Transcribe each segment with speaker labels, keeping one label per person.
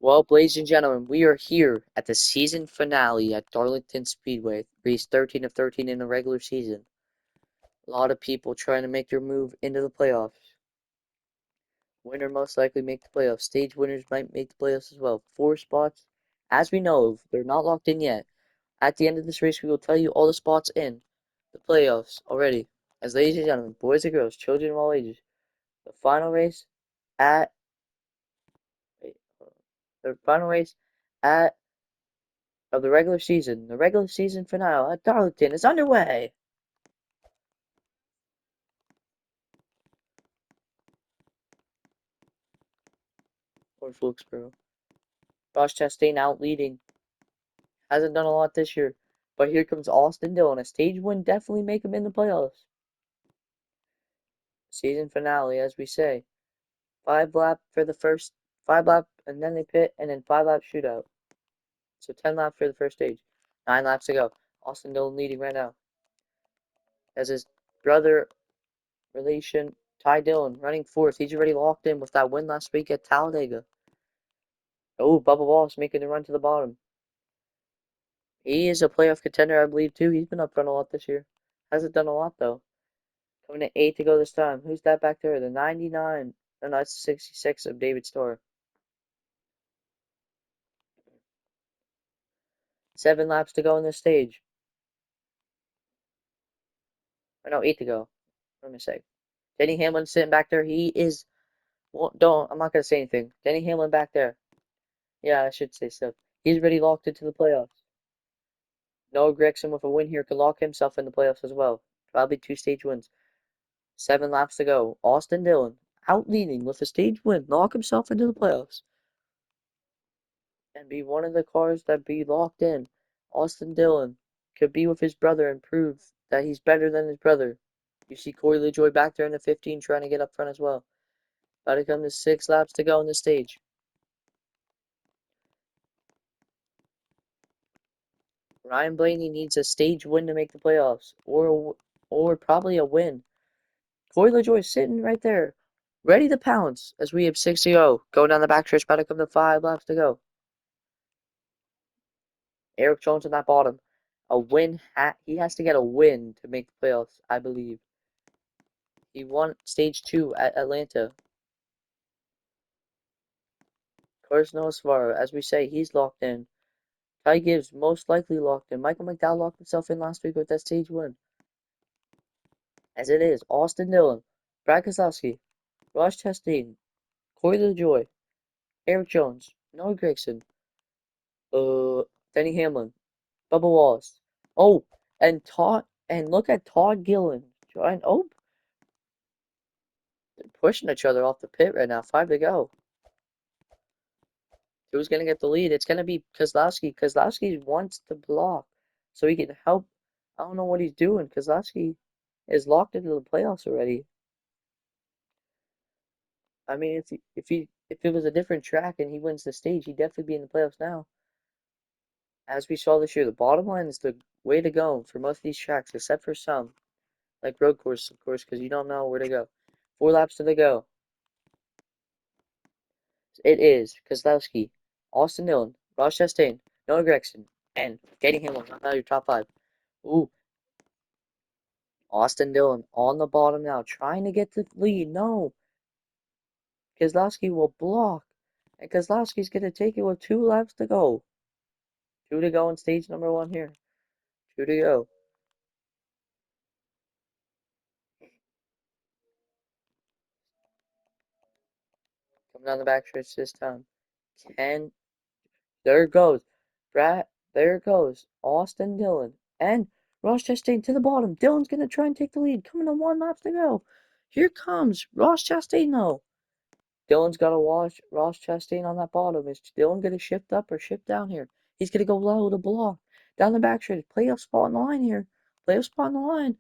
Speaker 1: Well, ladies and gentlemen, we are here at the season finale at Darlington Speedway, race 13 of 13 in the regular season. A lot of people trying to make their move into the playoffs. Winner most likely make the playoffs. Stage winners might make the playoffs as well. 4 spots, as we know of, they're not locked in yet. At the end of this race, we will tell you all the spots in the playoffs already. As ladies and gentlemen, boys and girls, children of all ages, the final race at the final race at of the regular season finale at Darlington is underway. Or Wilkesboro. Ross Chastain out leading. Hasn't done a lot this year. But here comes Austin Dillon. A stage win definitely make him in the playoffs. Season finale, as we say. 5 lap for the first 5 lap and then they pit and then 5 lap shootout. So 10 laps for the first stage. 9 laps to go. Austin Dillon leading right now. As his brother relation Ty Dillon running fourth. He's already locked in with that win last week at Talladega. Oh, Bubba Wallace making the run to the bottom. He is a playoff contender, I believe, too. He's been up front a lot this year. Hasn't done a lot, though. Coming to 8 to go this time. Who's that back there? The 99. No, that's 66 of David Starr. 7 laps to go on this stage. Oh, no, 8 to go. Let me say. Denny Hamlin sitting back there. He is. Well, I'm not going to say anything. Denny Hamlin back there. Yeah, I should say stuff. He's already locked into the playoffs. Noah Gragson with a win here could lock himself in the playoffs as well. Probably 2 stage wins. 7 laps to go. Austin Dillon out leading with a stage win. Lock himself into the playoffs. And be one of the cars that be locked in. Austin Dillon could be with his brother and prove that he's better than his brother. You see Corey LaJoie back there in the 15 trying to get up front as well. About to come to 6 laps to go on the stage. Ryan Blaney needs a stage win to make the playoffs, or probably a win. Corey LaJoie sitting right there, ready to pounce as we have 6 to go. Going down the backstretch, about to come to 5 laps to go. Eric Jones on that bottom. A win, he has to get a win to make the playoffs, I believe. He won stage 2 at Atlanta. Carson Osvar, as we say, he's locked in. Ty Gibbs most likely locked in. Michael McDowell locked himself in last week with that stage win. As it is, Austin Dillon, Brad Keselowski, Ross Chastain, Corey LaJoie, Eric Jones, Noah Gragson, Denny Hamlin, Bubba Wallace. Oh, and look at Todd Gillen. They're pushing each other off the pit right now. 5 to go. Who's going to get the lead? It's going to be Keselowski. Keselowski wants to block so he can help. I don't know what he's doing. Keselowski is locked into the playoffs already. I mean, if it was a different track and he wins the stage, he'd definitely be in the playoffs now. As we saw this year, the bottom line is the way to go for most of these tracks, except for some, like road course, of course, because you don't know where to go. 4 laps to the go. It is Keselowski, Austin Dillon, Ross Chastain, Noah Gragson, and Denny Hamlin. Now your top 5. Ooh, Austin Dillon on the bottom now, trying to get the lead. No, Keselowski will block, and Keselowski's going to take it with 2 laps to go. 2 to go in stage number 1 here. 2 to go. Coming down the backstretch this time. Can There it goes. There it goes. Austin Dillon. And Ross Chastain to the bottom. Dillon's going to try and take the lead. Coming to 1 lap to go. Here comes Ross Chastain, though. Dillon's got to watch Ross Chastain on that bottom. Is Dillon going to shift up or shift down here? He's going to go low to block. Down the backstretch. Playoff spot on the line here. Playoff spot on the line.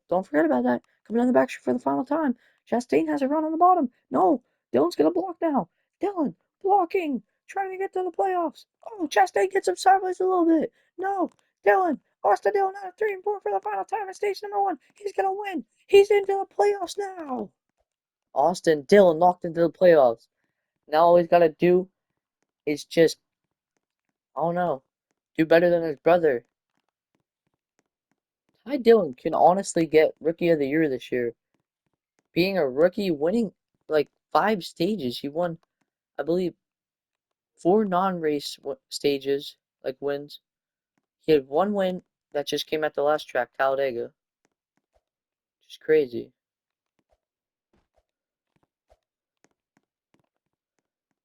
Speaker 1: Don't forget about that. Coming down the backstretch for the final time. Chastain has a run on the bottom. No. Dillon's going to block now. Dillon blocking. Trying to get to the playoffs. Oh, Chastain gets him sideways a little bit. No. Dillon. Austin Dillon out of 3 and 4 for the final time in stage number 1. He's going to win. He's into the playoffs now. Austin Dillon locked into the playoffs. Now all he's got to do is just, I don't know, do better than his brother. Ty Dillon can honestly get Rookie of the Year this year. Being a rookie, winning like 5 stages. He won, I believe, 4 non-race stages, like wins. He had 1 win that just came at the last track, Talladega. Just crazy.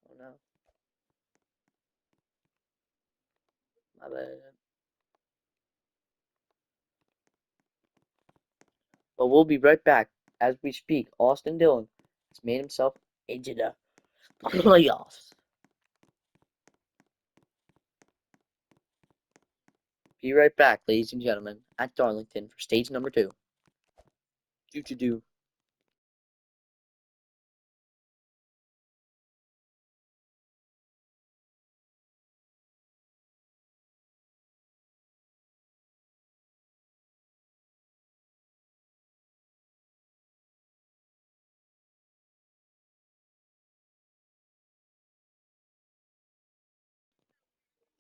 Speaker 1: Oh no, my bad. But we'll be right back as we speak. Austin Dillon has made himself into the playoffs. Be right back, ladies and gentlemen, at Darlington for stage number 2. Do.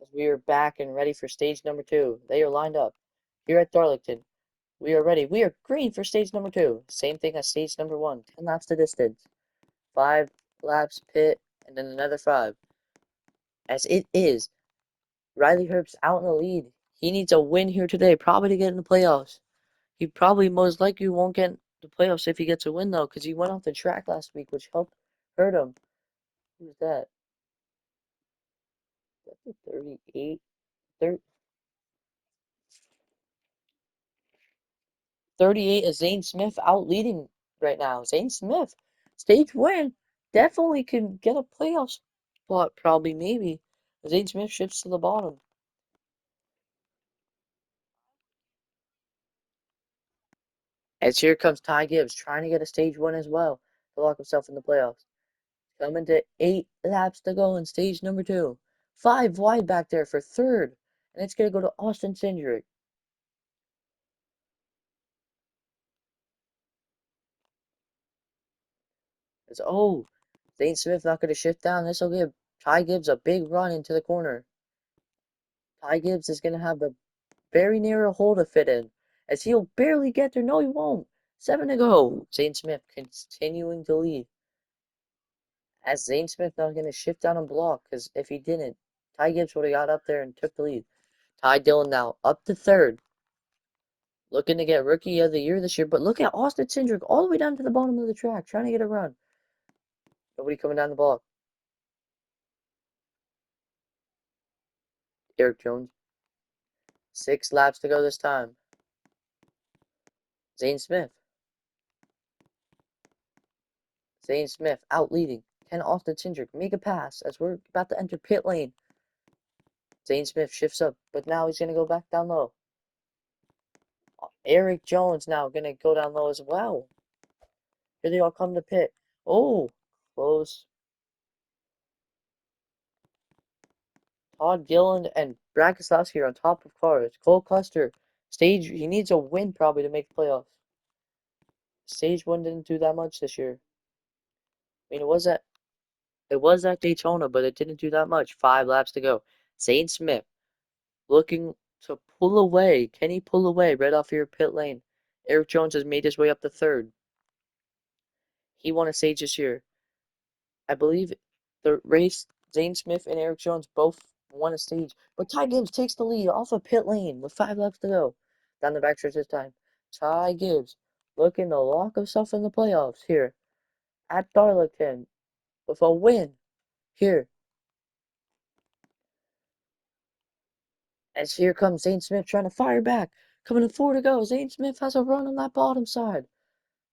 Speaker 1: As we are back and ready for stage number 2. They are lined up here at Darlington. We are ready. We are green for stage number 2. Same thing as stage number 1. 10 laps to distance. 5 laps pit, and then another 5. As it is, Riley Herbst out in the lead. He needs a win here today, probably to get in the playoffs. He probably most likely won't get the playoffs if he gets a win though, because he went off the track last week, which hurt him. Who's that? That's a 38. 38 is Zane Smith out leading right now. Zane Smith, stage win, definitely can get a playoff spot, probably, maybe. Zane Smith shifts to the bottom. As here comes Ty Gibbs, trying to get a stage win as well to lock himself in the playoffs. Coming to 8 laps to go in stage number 2. 5 wide back there for third. And it's going to go to Austin Cindric. It's, oh, Zane Smith not going to shift down. This will give Ty Gibbs a big run into the corner. Ty Gibbs is going to have a very narrow hole to fit in, as he'll barely get there. No, he won't. 7 to go. Zane Smith continuing to lead. As Zane Smith not going to shift down and block, because if he didn't, Ty Gibbs would have got up there and took the lead. Ty Dillon now up to third. Looking to get Rookie of the Year this year, but look at Austin Cindric all the way down to the bottom of the track, trying to get a run. Nobody coming down the block. Eric Jones. 6 laps to go this time. Zane Smith. Zane Smith out leading. Can Austin Cindric make a pass as we're about to enter pit lane? Zane Smith shifts up, but now he's going to go back down low. Eric Jones now going to go down low as well. Here they all come to pit. Oh, close. Todd Gilliland and Brad Keselowski are on top of cars. Cole Custer, he needs a win probably to make the playoffs. Stage 1 didn't do that much this year. I mean, it was at Daytona, but it didn't do that much. 5 laps to go. Zane Smith looking to pull away. Can he pull away right off your pit lane? Eric Jones has made his way up to third. He won a stage this year. I believe the race, Zane Smith and Eric Jones both won a stage. But Ty Gibbs takes the lead off of pit lane with 5 laps to go. Down the backstretch this time. Ty Gibbs looking to lock himself in the playoffs here at Darlington with a win here. As here comes Zane Smith trying to fire back. Coming to 4 to go. Zane Smith has a run on that bottom side.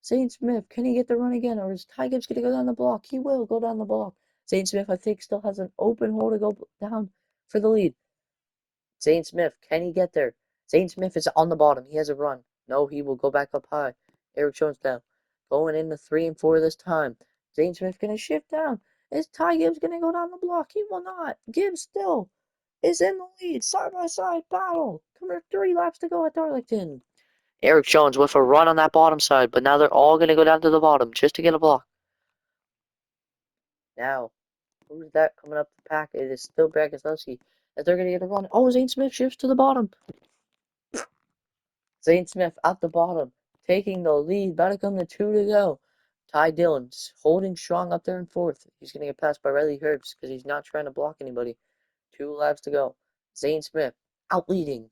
Speaker 1: Zane Smith, can he get the run again? Or is Ty Gibbs going to go down the block? He will go down the block. Zane Smith, I think, still has an open hole to go down for the lead. Zane Smith, can he get there? Zane Smith is on the bottom. He has a run. No, he will go back up high. Eric Jones now. Going into 3 and 4 this time. Zane Smith going to shift down. Is Ty Gibbs going to go down the block? He will not. Gibbs still is in the lead. Side by side battle. Coming to 3 laps to go at Darlington. Eric Jones with a run on that bottom side, but now they're all going to go down to the bottom just to get a block. Now, Who's that coming up the pack? It is still Bragaszewski. As they're going to get a run. Oh, Zane Smith shifts to the bottom. Zane Smith out the bottom, taking the lead. About to come to 2 to go. Ty Dillon holding strong up there in fourth. He's going to get passed by Riley Herbst because he's not trying to block anybody. 2 laps to go. Zane Smith out leading.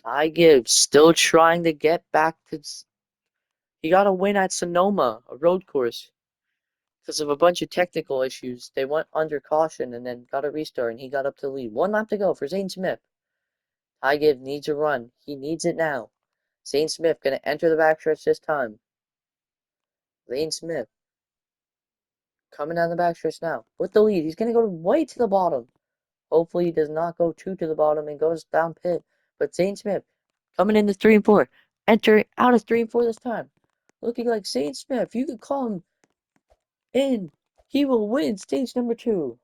Speaker 1: Ty Gibbs still trying to get back to. He got a win at Sonoma, a road course, because of a bunch of technical issues. They went under caution and then got a restart, and he got up to the lead. 1 lap to go for Zane Smith. Ty Gibbs needs a run. He needs it now. Zane Smith going to enter the backstretch this time. Zane Smith coming down the backstretch now with the lead. He's going to go way to the bottom. Hopefully he does not go too to the bottom and goes down pit. But Zane Smith coming into 3 and 4. Entering out of 3 and 4 this time. Looking like Zane Smith. You could call him in. He will win stage number 2.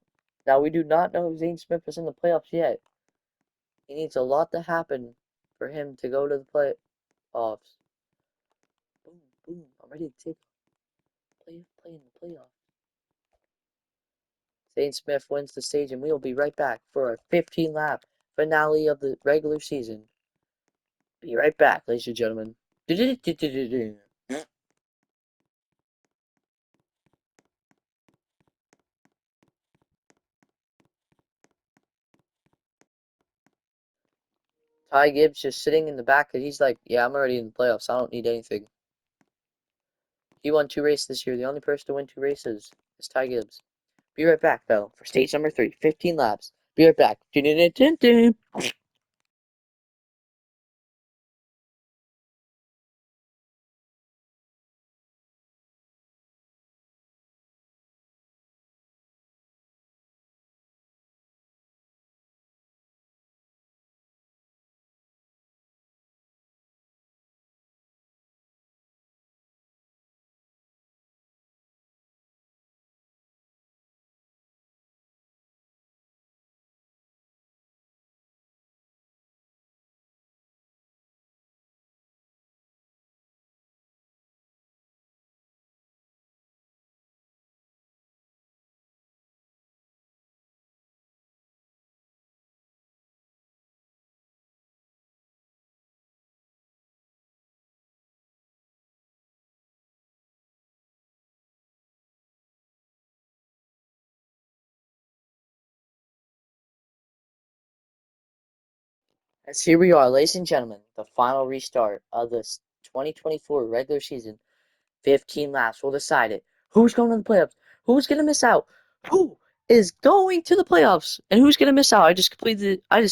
Speaker 1: Now we do not know if Zane Smith is in the playoffs yet. He needs a lot to happen for him to go to the playoffs. Boom, boom. I'm ready to take play in the playoffs. Zane Smith wins the stage, and we will be right back for our 15-lap finale of the regular season. Be right back, ladies and gentlemen. Ty Gibbs just sitting in the back, and he's like, yeah, I'm already in the playoffs. I don't need anything. He won 2 races this year. The only person to win 2 races is Ty Gibbs. Be right back, though, for stage number 3, 15 laps. Be right back. As here we are, ladies and gentlemen, the final restart of this 2024 regular season. 15 laps will decide it. Who's going to the playoffs? Who's going to miss out? Who is going to the playoffs? And who's going to miss out? I just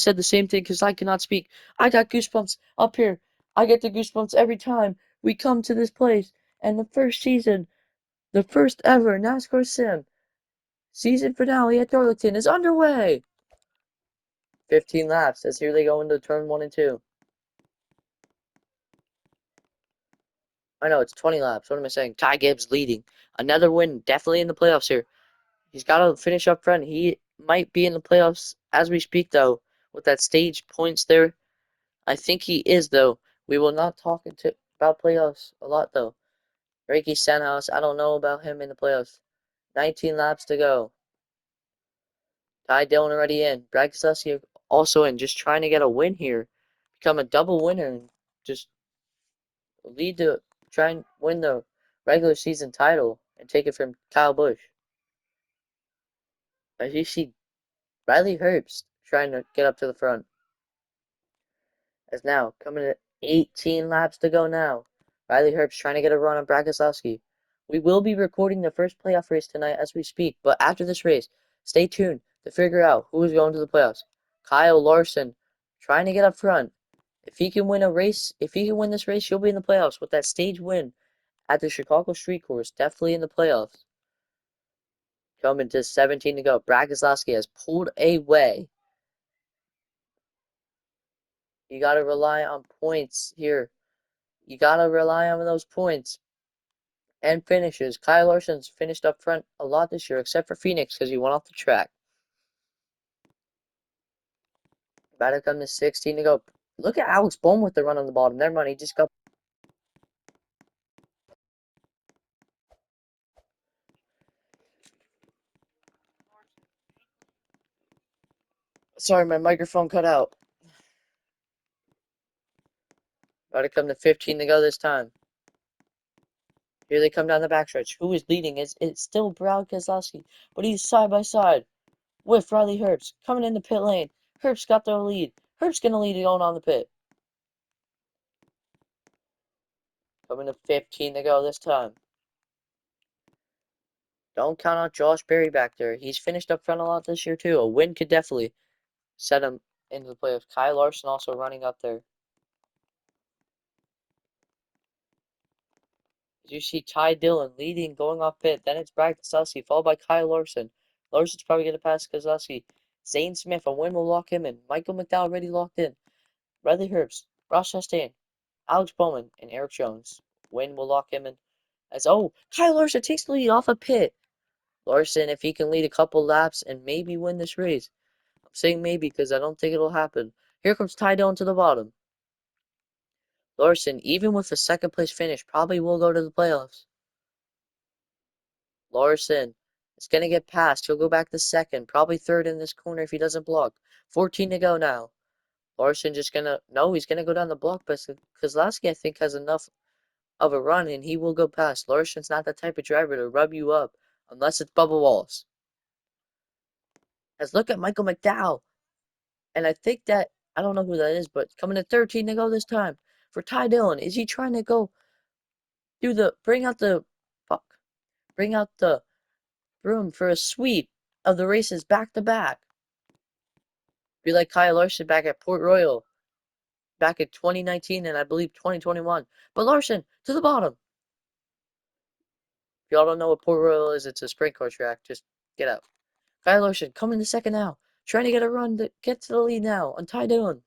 Speaker 1: said the same thing because I cannot speak. I got goosebumps up here. I get the goosebumps every time we come to this place. And the first season, the first ever NASCAR Sim season finale at Darlington is underway. 15 laps as here they go into turn 1 and 2. I know it's 20 laps. What am I saying? Ty Gibbs leading. Another win, definitely in the playoffs here. He's got to finish up front. He might be in the playoffs as we speak, though, with that stage points there. I think he is, though. We will not talk about playoffs a lot, though. Ricky Stenhouse, I don't know about him in the playoffs. 19 laps to go. Ty Dillon already in. Brad Keselowski also in, just trying to get a win here. Become a double winner and just lead to try and win the regular season title and take it from Kyle Busch. As you see Riley Herbst trying to get up to the front. As now, coming at 18 laps to go now. Riley Herbst trying to get a run on Brad Keselowski. We will be recording the first playoff race tonight as we speak, but after this race, stay tuned to figure out who is going to the playoffs. Kyle Larson trying to get up front. If he can win this race, he'll be in the playoffs with that stage win at the Chicago Street Course. Definitely in the playoffs. Coming to 17 to go. Brad Keselowski has pulled away. You got to rely on points here. You got to rely on those points and finishes. Kyle Larson's finished up front a lot this year, except for Phoenix because he went off the track. About to come to 16 to go. Look at Alex Bowman with the run on the bottom. Never mind, he just got. Sorry, my microphone cut out. About to come to 15 to go this time. Here they come down the backstretch. Who is leading? It's still Brad Keselowski, but he's side by side with Riley Herbst coming in the pit lane. Herbst got the lead. Herbst gonna lead going on the pit. Coming to 15 to go this time. Don't count out Josh Berry back there. He's finished up front a lot this year too. A win could definitely set him into the playoffs. Kyle Larson also running up there. As you see Ty Dillon leading, going off pit. Then it's Brad Keselowski, followed by Kyle Larson. Larson's probably going to pass Keselowski. Zane Smith, a win will lock him in. Michael McDowell already locked in. Riley Herbst, Ross Chastain, Alex Bowman, and Eric Jones. Win will lock him in. Kyle Larson takes the lead off a pit. Larson, if he can lead a couple laps and maybe win this race. I'm saying maybe because I don't think it'll happen. Here comes Ty Dillon to the bottom. Larson, even with a second place finish, probably will go to the playoffs. Larson is going to get past. He'll go back to second, probably third in this corner if he doesn't block. 14 to go now. Larson just going to, no, he's going to go down the block, but Kozlowski, I think, has enough of a run and he will go past. Larson's not the type of driver to rub you up unless it's Bubba Wallace. Let's look at Michael McDowell. And I think that, I don't know who that is, but coming to 13 to go this time for Ty Dillon. Is he trying to go bring out the broom for a sweep of the races back to back? Be like Kyle Larson back at Port Royal back in 2019 and I believe 2021. But Larson to the bottom. If y'all don't know what Port Royal is, it's a sprint car track. Just get out. Kyle Larson coming to second now. Trying to get a run to get to the lead now on Ty Dillon.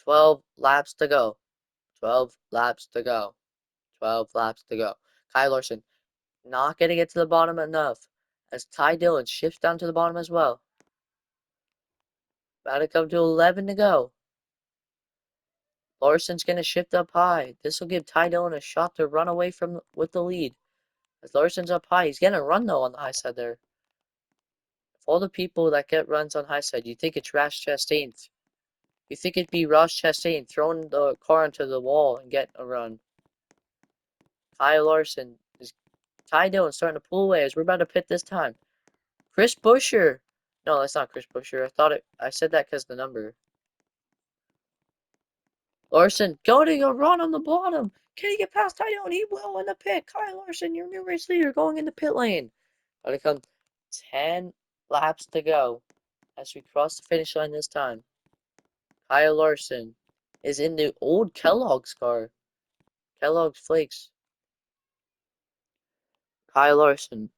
Speaker 1: 12 laps to go. 12 laps to go. 12 laps to go. Kyle Larson not going to get to the bottom enough as Ty Dillon shifts down to the bottom as well. About to come to 11 to go. Larson's going to shift up high. This will give Ty Dillon a shot to run away from with the lead. As Larson's up high, he's getting a run though on the high side there. Of all the people that get runs on high side, you think it's Ross Chastain. You think it'd be Ross Chastain throwing the car into the wall and getting a run. Kyle Larson is Ty Dillon starting to pull away as we're about to pit this time. Chris Buescher. No, that's not Chris Buescher. I said that because the number. Larson going to run on the bottom. Can he get past Ty Dillon? He will in the pit. Kyle Larson, your new race leader, going in the pit lane. Gotta come 10 laps to go as we cross the finish line this time. Kyle Larson is in the old Kellogg's car. Kellogg's Flakes. Kyle Larson,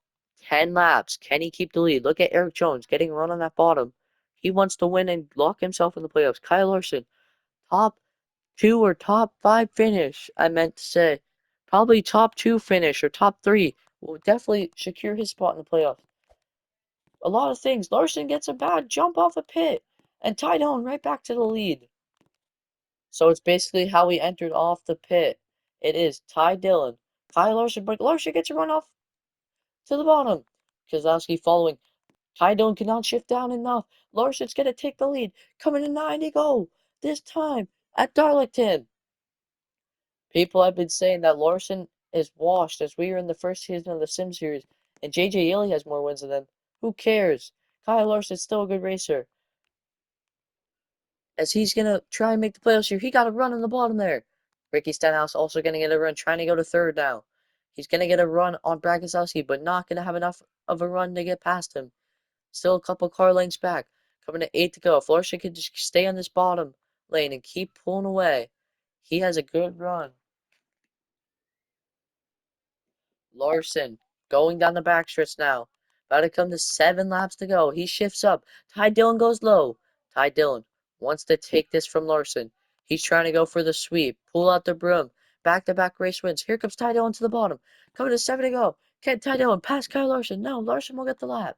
Speaker 1: 10 laps. Can he keep the lead? Look at Eric Jones getting run on that bottom. He wants to win and lock himself in the playoffs. Kyle Larson, top 2 or top 5 finish, I meant to say. Probably top 2 finish or top 3 will definitely secure his spot in the playoffs. A lot of things. Larson gets a bad jump off a pit and Ty Dillon right back to the lead. So it's basically how he entered off the pit. It is Ty Dillon, Kyle Larson, but Larson gets a run off to the bottom. Keselowski following. Ty Dillon cannot shift down enough. Larson's going to take the lead. Coming to 9 to go. This time at Darlington. People have been saying that Larson is washed as we are in the first season of the Sim Series and JJ Yeley has more wins than them. Who cares? Kyle Larson's still a good racer. As he's going to try and make the playoffs here. He got a run on the bottom there. Ricky Stenhouse also going to get a run, trying to go to third now. He's going to get a run on Brad Keselowski, but not going to have enough of a run to get past him. Still a couple car lengths back. Coming to 8 to go. If Larson could just stay on this bottom lane and keep pulling away, he has a good run. Larson going down the backstretch now. About to come to 7 laps to go. He shifts up. Ty Dillon goes low. Ty Dillon wants to take this from Larson. He's trying to go for the sweep. Pull out the broom. Back-to-back race wins. Here comes Ty Dillon to the bottom. Coming to 7 to go. Can Ty Dillon pass Kyle Larson? No, Larson will get the lap.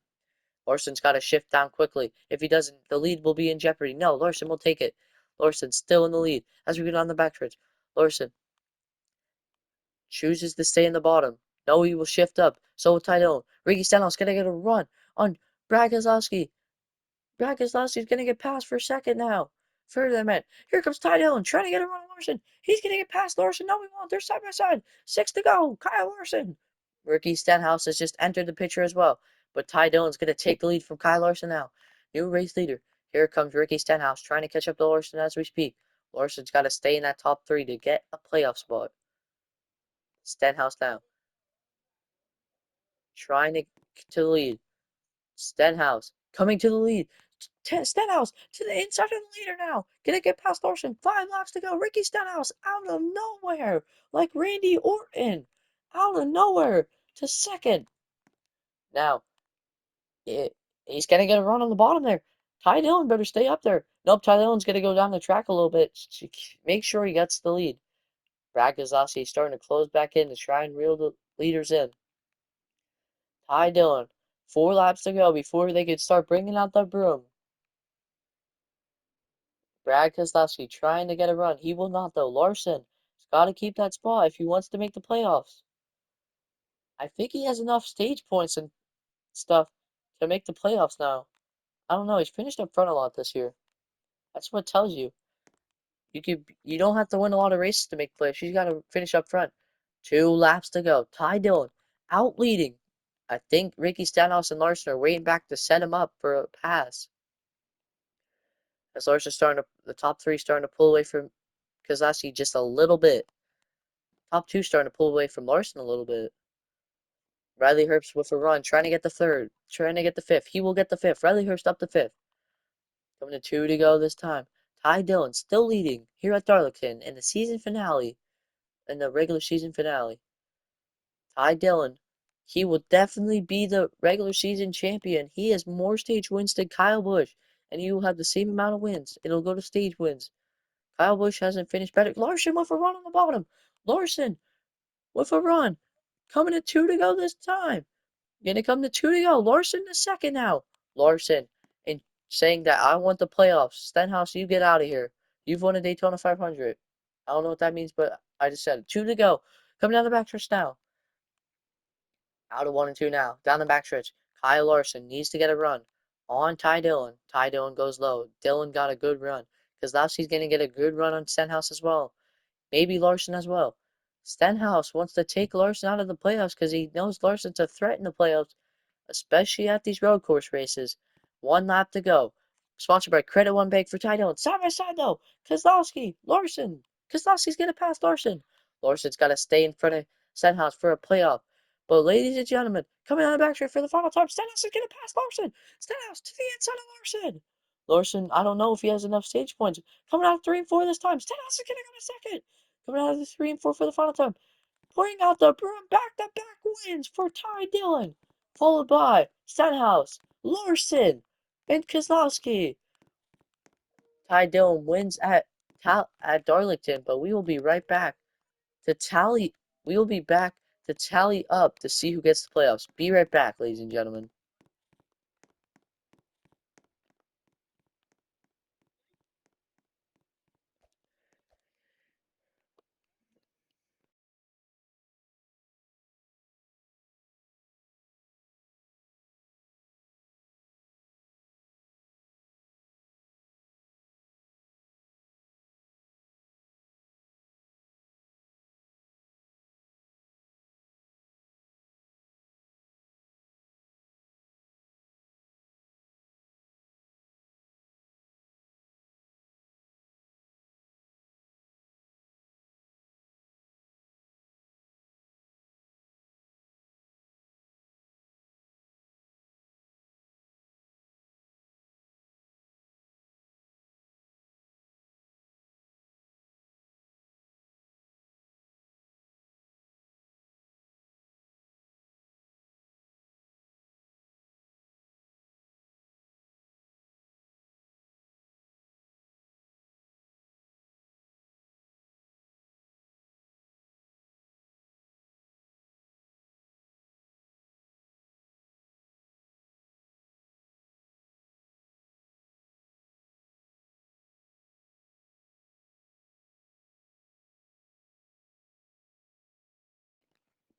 Speaker 1: Larson's got to shift down quickly. If he doesn't, the lead will be in jeopardy. No, Larson will take it. Larson still in the lead as we get on the backstretch. Larson chooses to stay in the bottom. No, he will shift up. So will Tyrone. Ricky Stenhouse gonna get a run on Brad Keselowski. Brad Keselowski's gonna get past for a second now. Further than man. Here comes Ty Dillon trying to get a run on Larson. He's gonna get past Larson. No, he won't. They're side by side. 6 to go. Kyle Larson. Ricky Stenhouse has just entered the picture as well. But Ty Dillon's gonna take the lead from Kyle Larson now. New race leader. Here comes Ricky Stenhouse trying to catch up to Larson as we speak. Larson's got to stay in that top 3 to get a playoff spot. Stenhouse now. Trying to the lead. Stenhouse coming to the lead. Stenhouse to the inside of the leader now. Gonna get past Larson. 5 laps to go. Ricky Stenhouse out of nowhere, like Randy Orton, out of nowhere to second. Now, he's gonna get a run on the bottom there. Ty Dillon better stay up there. Nope, Ty Dillon's gonna go down the track a little bit. Make sure he gets the lead. Brad Keselowski is starting to close back in to try and reel the leaders in. Ty Dillon, 4 laps to go before they could start bringing out the broom. Brad Keselowski trying to get a run. He will not, though. Larson has got to keep that spot if he wants to make the playoffs. I think he has enough stage points and stuff to make the playoffs now. I don't know. He's finished up front a lot this year. That's what it tells you. You don't have to win a lot of races to make playoffs. You got to finish up front. 2 laps to go. Ty Dillon out leading. I think Ricky Stenhouse and Larson are waiting back to set him up for a pass. As Larson's the top 3 starting to pull away from Keselowski just a little bit. Top 2 starting to pull away from Larson a little bit. Riley Herbst with a run, trying to get the 3rd, trying to get the 5th. He will get the 5th. Riley Herbst up to 5th. Coming to 2 to go this time. Ty Dillon still leading here at Darlington in the season finale, in the regular season finale. Ty Dillon, he will definitely be the regular season champion. He has more stage wins than Kyle Busch, and he will have the same amount of wins. It'll go to stage wins. Kyle Busch hasn't finished better. Larson with a run on the bottom. Larson with a run. Coming to 2 to go this time. Gonna come to 2 to go. Larson the second now. Larson and saying that I want the playoffs. Stenhouse, you get out of here. You've won a Daytona 500. I don't know what that means, but I just said it. 2 to go. Coming down the backstretch now. Out of 1 and 2 now. Down the backstretch. Kyle Larson needs to get a run on Ty Dillon. Ty Dillon goes low. Dillon got a good run. Keselowski's gonna get a good run on Stenhouse as well. Maybe Larson as well. Stenhouse wants to take Larson out of the playoffs because he knows Larson's a threat in the playoffs, especially at these road course races. 1 lap to go. Sponsored by Credit One Bank for Ty Dillon. Side by side though. Keselowski, Larson. Keselowski's gonna pass Larson. Larson's got to stay in front of Stenhouse for a playoff. But ladies and gentlemen, coming on the backstretch for the final time, Stenhouse is gonna pass Larson. Stenhouse to the inside of Larson. Larson, I don't know if he has enough stage points. Coming out of 3 and 4 this time. Stenhouse is gonna go to second. Coming out of the 3 and 4 for the final time. Pouring out the broom, back-to-back wins for Ty Dillon, followed by Stenhouse, Larson, and Keselowski. Ty Dillon wins at Darlington, but we will be right back to tally. We will be back to tally up to see who gets the playoffs. Be right back, ladies and gentlemen.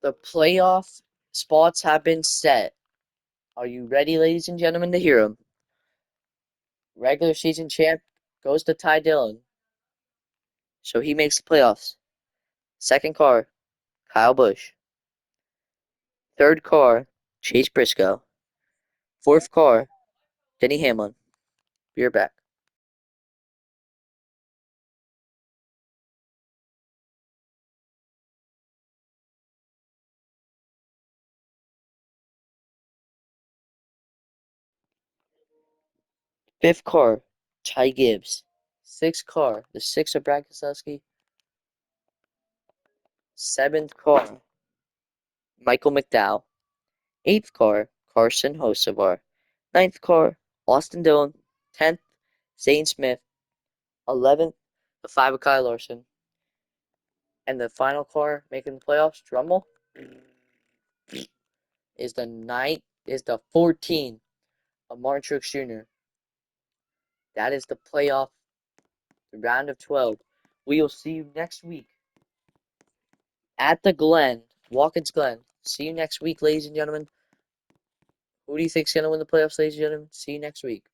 Speaker 1: The playoff spots have been set. Are you ready, ladies and gentlemen, to hear them? Regular season champ goes to Ty Dillon, so he makes the playoffs. Second car, Kyle Busch. Third car, Chase Briscoe. Fourth car, Denny Hamlin. Be right back. Fifth car, Ty Gibbs. Sixth car, the six of Brad Keselowski. Seventh car, Michael McDowell. Eighth car, Carson Hocevar. Ninth car, Austin Dillon. 10th, Zane Smith. 11th, the 5 of Kyle Larson. And the final car making the playoffs, drummel, is the 14 of Martin Truex Jr. That is the playoff, the round of 12. We will see you next week at the Glen, Watkins Glen. See you next week, ladies and gentlemen. Who do you think's going to win the playoffs, ladies and gentlemen? See you next week.